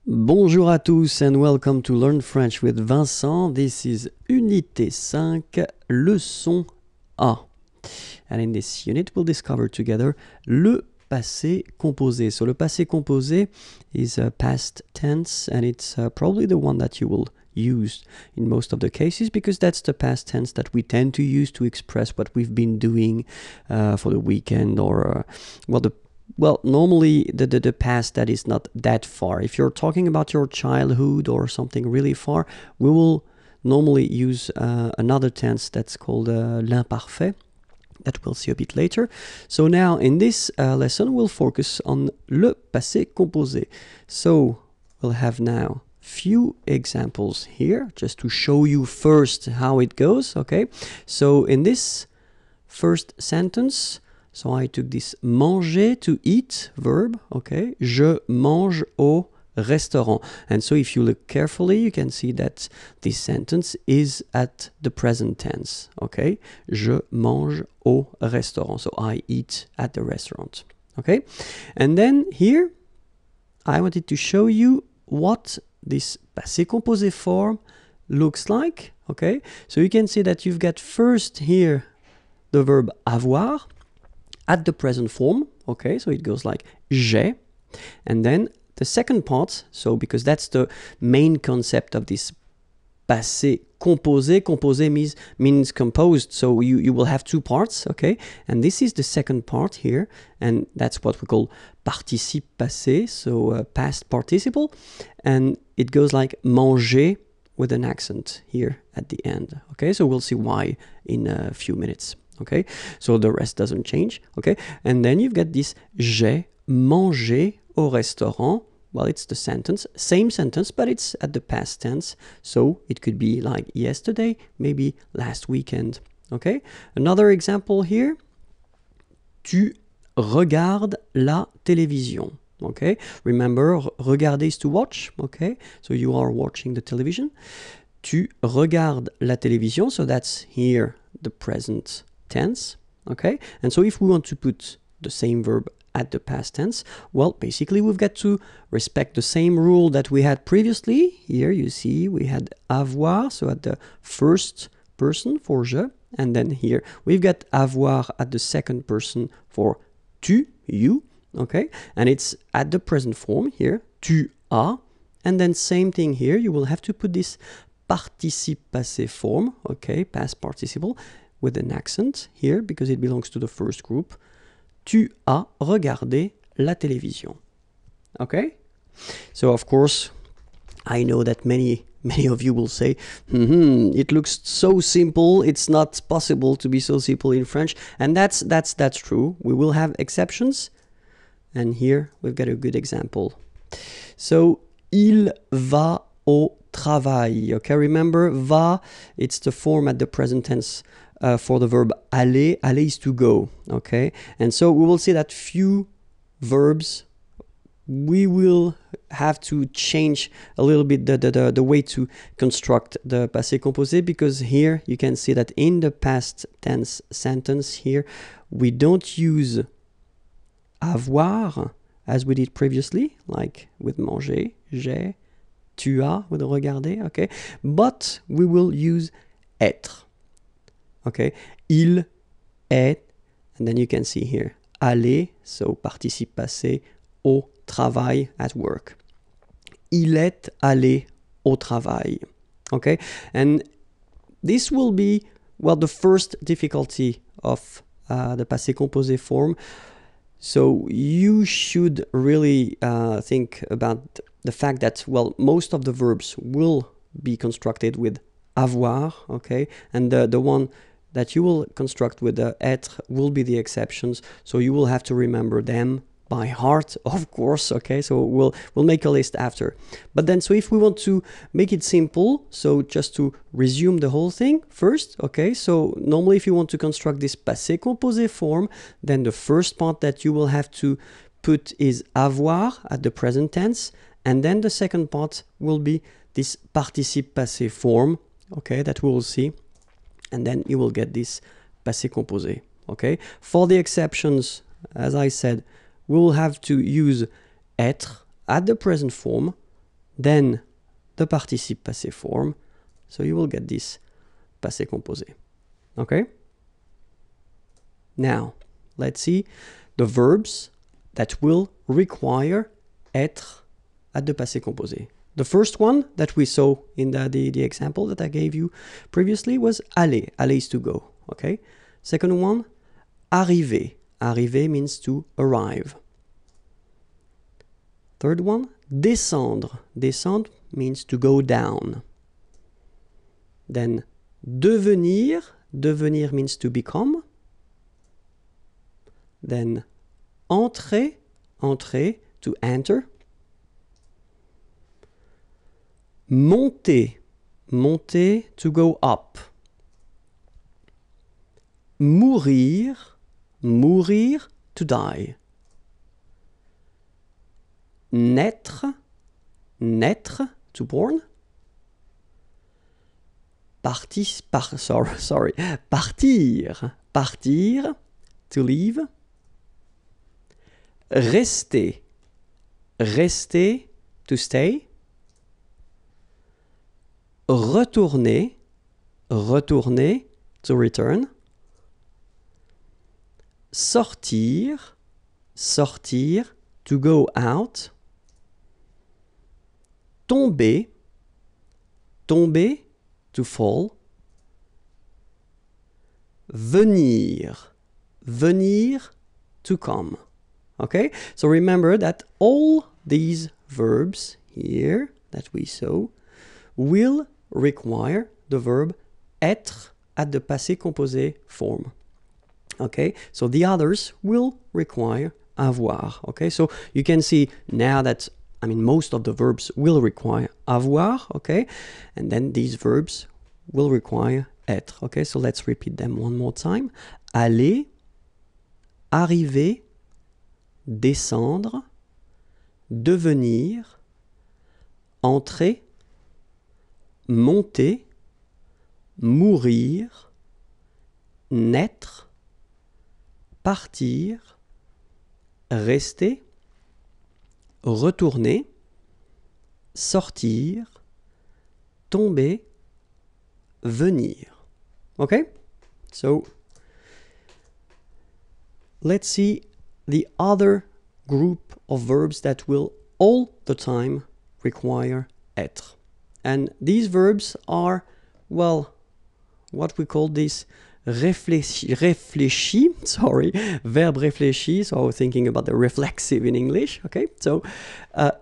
Bonjour à tous and welcome to Learn French with Vincent. This is Unité 5, leçon A. And in this unit, we'll discover together le passé composé. So le passé composé is a past tense, and it's probably the one that you will use in most of the cases because that's the past tense that we tend to use to express what we've been doing for the weekend or normally the past that is not that far. If you're talking about your childhood or something really far, we will normally use another tense that's called l'imparfait, that we'll see a bit later. So now in this lesson, we'll focus on le passé composé. So we'll have now few examples here just to show you first how it goes, okay? So in this first sentence, so I took this manger, to eat verb, okay? Je mange au restaurant. And so if you look carefully, you can see that this sentence is at the present tense, okay? Je mange au restaurant. So I eat at the restaurant, okay? And then here, I wanted to show you what this passé composé form looks like, okay? So you can see that you've got first here the verb avoir, at the present form, okay, so it goes like j'ai, and then the second part, so because that's the main concept of this passé composé, composé means composed, so you will have two parts, okay, and this is the second part here, and that's what we call participe passé, so past participle, and it goes like manger with an accent here at the end, okay, so we'll see why in a few minutes. Okay, so the rest doesn't change, okay? And then you've got this j'ai mangé au restaurant. Well, it's the sentence, same sentence, but it's at the past tense. So it could be like yesterday, maybe last weekend, okay? Another example here. Tu regardes la télévision, okay? Remember, regarder is to watch, okay? So you are watching the television. Tu regardes la télévision, so that's here the present tense, okay? And so if we want to put the same verb at the past tense, well, basically we've got to respect the same rule that we had previously. Here you see we had avoir, so at the first person for je, and then here we've got avoir at the second person for tu, you, okay? And it's at the present form here, tu as, and then same thing here, you will have to put this participe passé form, okay, past participle, with an accent here because it belongs to the first group. Tu as regardé la télévision. Okay? So of course, I know that many of you will say, it looks so simple, it's not possible to be so simple in French. And that's true. We will have exceptions. And here we've got a good example. So, il va au travail. Okay, remember, va, it's the form at the present tense for the verb aller. Aller is to go, okay? And so we will see that few verbs, we will have to change a little bit the way to construct the passé composé, because here you can see that in the past tense sentence here, we don't use avoir as we did previously, like with manger, j'ai, tu as, with regarder, okay? But we will use être. Okay, il est, and then you can see here, aller, so participe passé, au travail, at work. Il est allé au travail. Okay, and this will be, well, the first difficulty of the passé composé form. So you should really think about the fact that, well, most of the verbs will be constructed with avoir, okay, and the one that you will construct with the être will be the exceptions, so you will have to remember them by heart, of course, okay, so we'll make a list after. But then, so if we want to make it simple, so just to resume the whole thing first, okay, so normally if you want to construct this passé composé form, then the first part that you will have to put is avoir at the present tense, and then the second part will be this participe passé form, okay, that we will see. And then you will get this passé composé, okay? For the exceptions, as I said, we will have to use être at the present form then the participe passé form. So you will get this passé composé. Okay? Now, let's see the verbs that will require être at the passé composé. The first one that we saw in the example that I gave you previously was aller. Aller is to go. Okay? Second one, arriver. Arriver means to arrive. Third one, descendre. Descendre means to go down. Then devenir. Devenir means to become. Then entrer. Entrer, to enter. Monter. Monter, to go up. Mourir. Mourir, to die. Naître. Naître, to born. Partir. Partir, to leave. Rester. Rester, to stay. Retourner. Retourner, to return. Sortir. Sortir, to go out. Tomber. Tomber, to fall. Venir. Venir, to come. Okay? So remember that all these verbs here that we saw will require the verb être at the passé composé form. Okay? So the others will require avoir. Okay? So you can see now that most of the verbs will require avoir, okay? And then these verbs will require être, okay? So let's repeat them one more time. Aller, arriver, descendre, devenir, entrer, monter, mourir, naître, partir, rester, retourner, sortir, tomber, venir. Okay? So, let's see the other group of verbs that will all the time require être. And these verbs are, well, what we call this réfléchi, sorry, verbe réfléchi, so I was thinking about the reflexive in English, okay? So,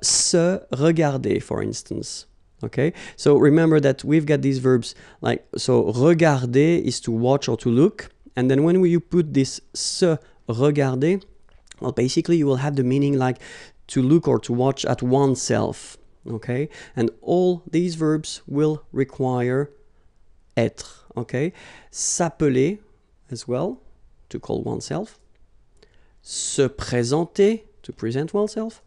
se regarder, for instance, okay? So remember that we've got these verbs like, so regarder is to watch or to look, and then when you put this se regarder, well, basically you will have the meaning like to look or to watch at oneself, okay? And all these verbs will require être. Okay, s'appeler as well, to call oneself. Se présenter, to present oneself.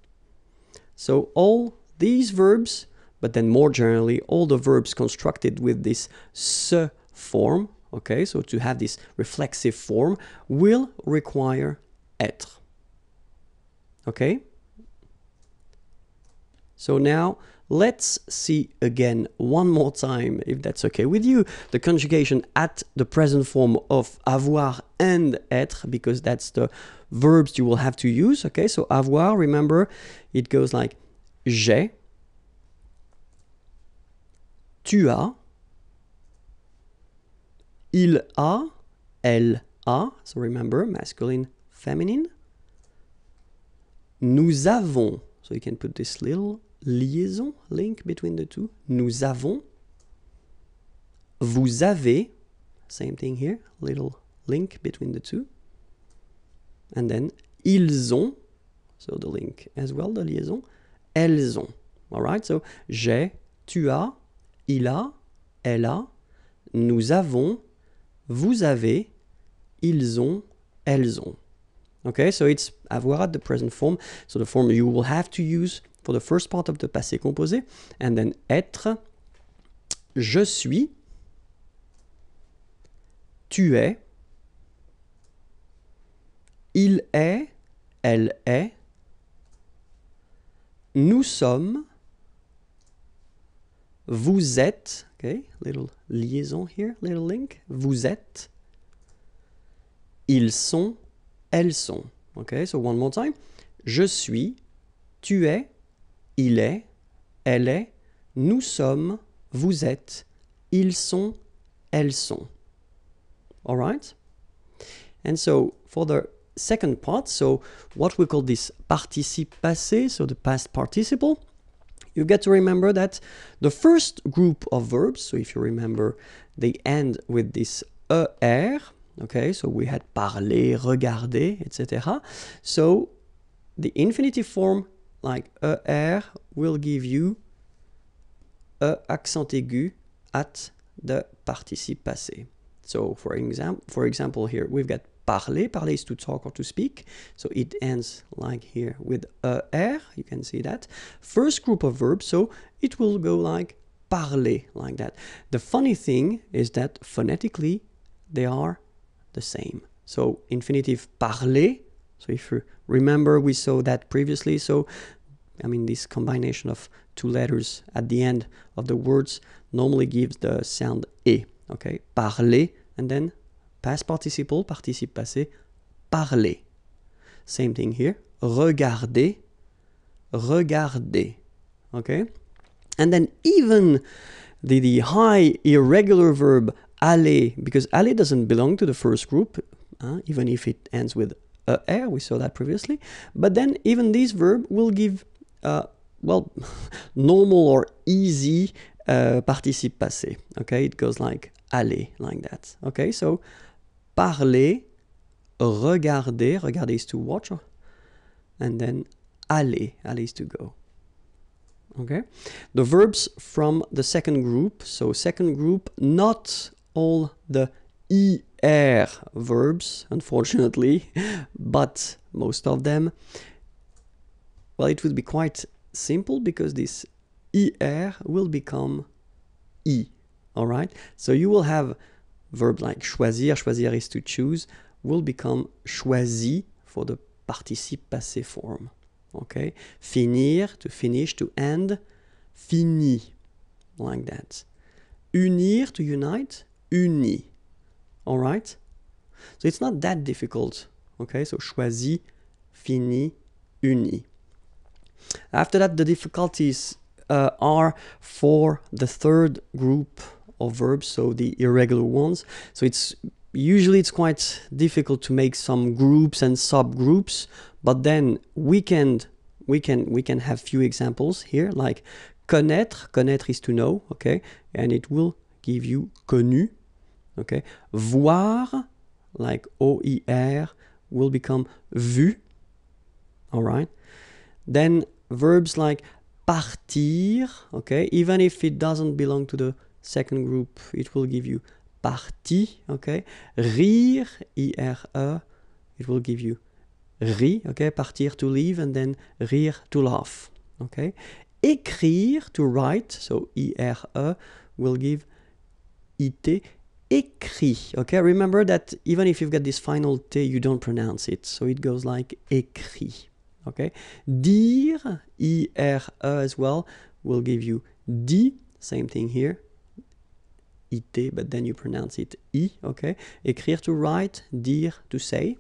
So all these verbs, but then more generally, all the verbs constructed with this se form, okay, so to have this reflexive form, will require être. Okay? So now, let's see again one more time, if that's okay with you, the conjugation at the present form of avoir and être, because that's the verbs you will have to use. Okay, so avoir, remember, it goes like j'ai, tu as, il a, elle a, so remember, masculine, feminine. Nous avons, so you can put this little liaison, link between the two. Nous avons. Vous avez. Same thing here. Little link between the two. And then ils ont. So the link as well, the liaison. Elles ont. Alright, so j'ai, tu as, il a, elle a, nous avons, vous avez, ils ont, elles ont. Okay, so it's avoir at the present form. So the form you will have to use for the first part of the passé composé, and then être, je suis, tu es, il est, elle est, nous sommes, vous êtes, okay, little liaison here, little link, vous êtes, ils sont, elles sont. Okay, so one more time. Je suis, tu es, il est, elle est, nous sommes, vous êtes, ils sont, elles sont. All right? And so for the second part, so what we call this participe passé, so the past participle, you get to remember that the first group of verbs, so if you remember, they end with this er, okay, so we had parler, regarder, etc. So the infinitive form like er will give you a accent aigu at the participe passé. So for example here we've got parler. Parler is to talk or to speak. So it ends like here with er. You can see that. First group of verbs, so it will go like parler, like that. The funny thing is that phonetically they are the same. So infinitive parler. So if you remember, we saw that previously. So I mean, this combination of two letters at the end of the words normally gives the sound e. Okay, parler, and then past participle, participe passé, parler. Same thing here. Regarder, regarder. Okay, and then even the high irregular verb aller, because aller doesn't belong to the first group, even if it ends with er, we saw that previously. But then even this verb will give, well, normal or easy participe passé. Okay, it goes like aller, like that. Okay, so parler, regarder, regarder is to watch, and then aller, aller is to go. Okay, the verbs from the second group, so second group, not all the er verbs, unfortunately, but most of them. Well, it would be quite simple because this er will become i. All right, so you will have verb like choisir, choisir is to choose, will become choisi for the participe passé form. Okay, finir, to finish, to end, fini, like that. Unir, to unite, uni. All right, so it's not that difficult. Okay, so choisi, fini, uni. After that, the difficulties are for the third group of verbs, so the irregular ones. So it's usually quite difficult to make some groups and subgroups, but then we can have few examples here, like connaître. Connaître is to know, okay, and it will give you connu. Okay, voir, like oeil, will become vu. All right, then verbs like partir, okay, even if it doesn't belong to the second group, it will give you parti, okay. Rire, ire, it will give you ri, okay, partir to leave, and then rire to laugh, okay. Écrire, to write, so ire, will give it, écrit, okay. Remember that even if you've got this final t, you don't pronounce it, so it goes like écrit, okay. Dire, ire as well, will give you dit, same thing here, it, but then you pronounce it i, okay. Écrire, to write, dire, to say.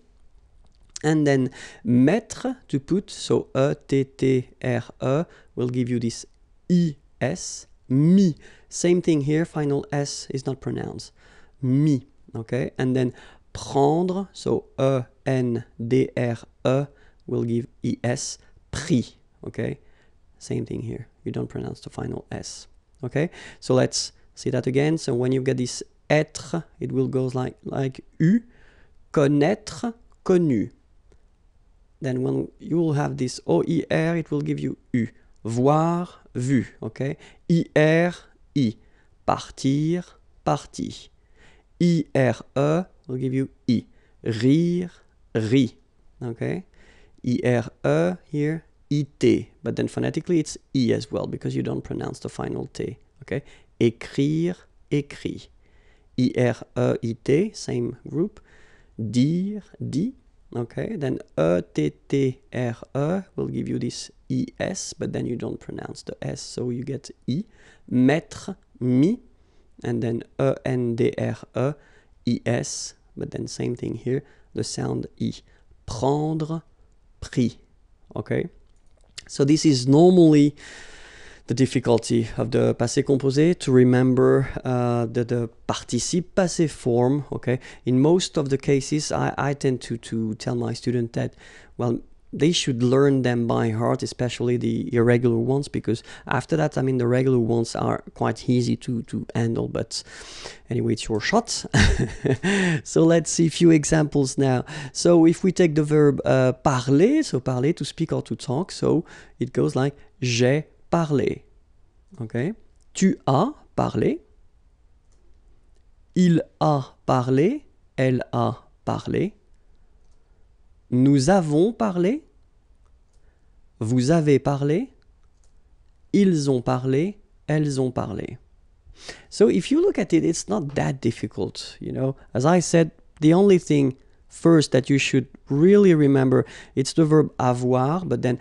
And then mettre, to put, so e-t-t-r-e will give you this is, mi. Same thing here, final s is not pronounced, mi, okay. And then prendre, so e-n-d-r-e will give es, prix, okay. Same thing here, you don't pronounce the final s, okay. So let's see that again. So when you get this être, it will go like u, connaître, connu. Then when you will have this oir, it will give you u, voir, vu, okay. Ir, i, partir, parti. IRE will give you i, rire, ri, okay. IRE here, it, but then phonetically it's i as well because you don't pronounce the final t, okay. Écrire, écrit. IRE, it, same group. Dire, dit. Okay, then E-T-T-R-E will give you this E-S, but then you don't pronounce the S, so you get I. Mettre, mi, and then E-N-D-R-E, I-S, but then same thing here, the sound I. Prendre, prix. Okay, so this is normally the difficulty of the passé composé, to remember the participe passé form. Okay, in most of the cases I tend to tell my students that, well, they should learn them by heart, especially the irregular ones, because after that, I mean, the regular ones are quite easy to handle. But anyway, it's your shot. So let's see a few examples now. So if we take the verb parler, so parler, to speak or to talk, so it goes like j'ai parlé. Okay. Tu as parlé. Il a parlé. Elle a parlé. Nous avons parlé. Vous avez parlé. Ils ont parlé. Elles ont parlé. So if you look at it, it's not that difficult, you know. As I said, the only thing first that you should really remember, it's the verb avoir, but then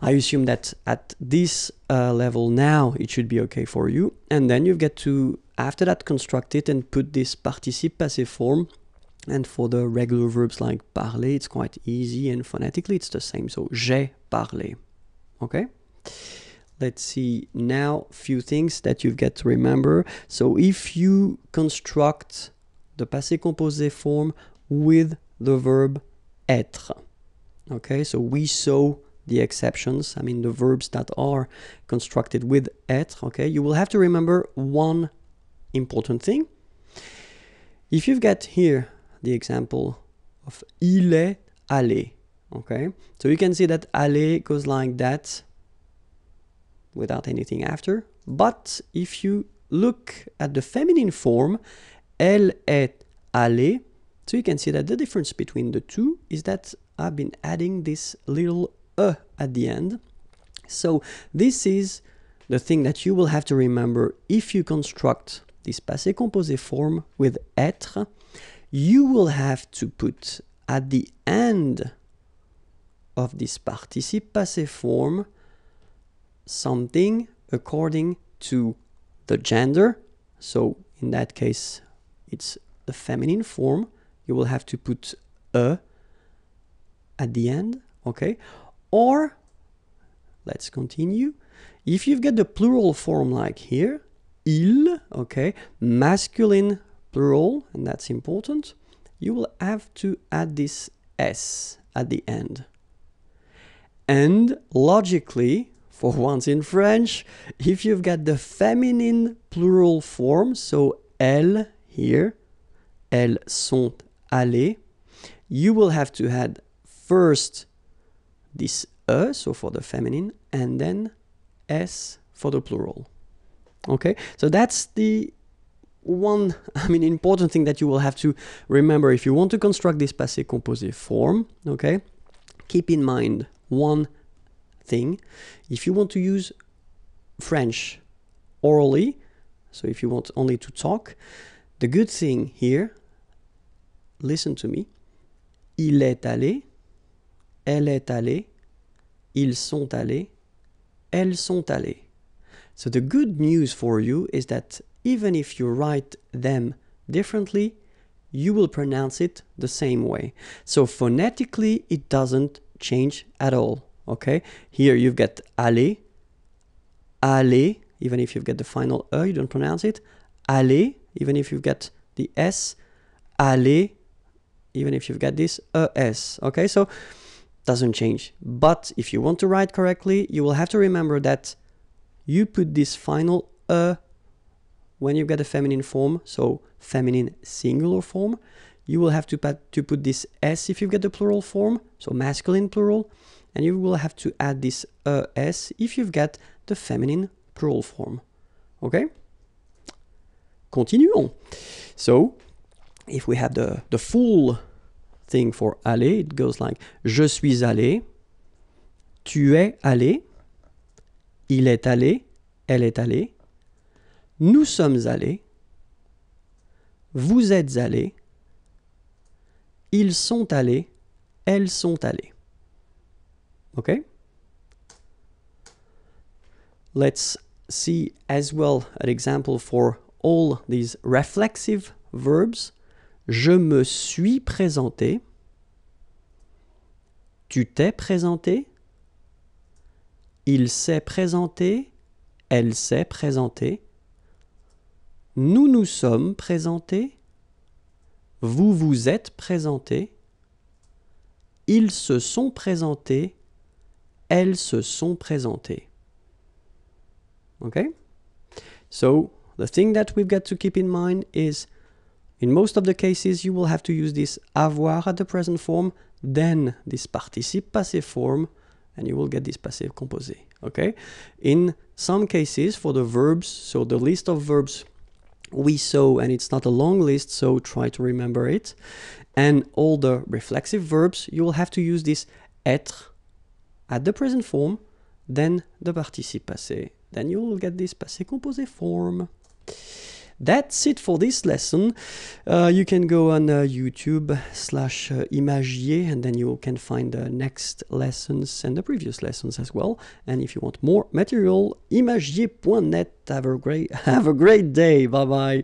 I assume that at this level now, it should be okay for you. And then you get to, after that, construct it and put this participe passé form. And for the regular verbs like parler, it's quite easy, and phonetically it's the same. So j'ai parlé. Okay? Let's see now a few things that you get to remember. So if you construct the passé composé form with the verb être. Okay, so we saw the exceptions, I mean the verbs that are constructed with être, okay, you will have to remember one important thing. If you've got here the example of il est allé, okay, so you can see that aller goes like that without anything after, but if you look at the feminine form, elle est allée, so you can see that the difference between the two is that I've been adding this little at the end. So this is the thing that you will have to remember if you construct this passé composé form with être. You will have to put at the end of this participe passé form something according to the gender. So in that case, it's the feminine form. You will have to put a at the end, okay? Or, let's continue. If you've got the plural form like here, il, okay, masculine plural, and that's important, you will have to add this S at the end. And logically, for once in French, if you've got the feminine plural form, so elles here, elles sont allées, you will have to add first this so for the feminine, and then S for the plural. Okay, so that's the one, I mean, important thing that you will have to remember if you want to construct this passé composé form. Okay, keep in mind one thing. If you want to use French orally, so if you want only to talk, the good thing here, listen to me, il est allé, elle est allée, ils sont allés, elles sont allées. So the good news for you is that even if you write them differently, you will pronounce it the same way. So phonetically, it doesn't change at all. Okay? Here you've got aller, aller, even if you've got the final E, you don't pronounce it. Aller, even if you've got the S. Aller, even if you've got this ES. Okay? So doesn't change. But if you want to write correctly, you will have to remember that you put this final when you've got a feminine form, so feminine singular form. You will have to put this S if you've got the plural form, so masculine plural, and you will have to add this S if you've got the feminine plural form. Okay? Continuons. So, if we have the full thing for aller, it goes like je suis allé, tu es allé, il est allé, elle est allée, nous sommes allés, vous êtes allés, ils sont allés, elles sont allées. Okay? Let's see as well an example for all these reflexive verbs. Je me suis présenté. Tu t'es présenté. Il s'est présenté. Elle s'est présentée. Nous nous sommes présentés. Vous vous êtes présentés. Ils se sont présentés. Elles se sont présentées. Okay? So, the thing that we've got to keep in mind is, in most of the cases, you will have to use this avoir at the present form, then this participe passé form, and you will get this passé composé. Okay? In some cases, for the verbs, so the list of verbs we saw, and it's not a long list, so try to remember it. And all the reflexive verbs, you will have to use this être at the present form, then the participe passé. Then you will get this passé composé form. That's it for this lesson. You can go on YouTube/Imagier, and then you can find the next lessons and the previous lessons as well. And if you want more material, imagier.net. Have a great day. Bye bye.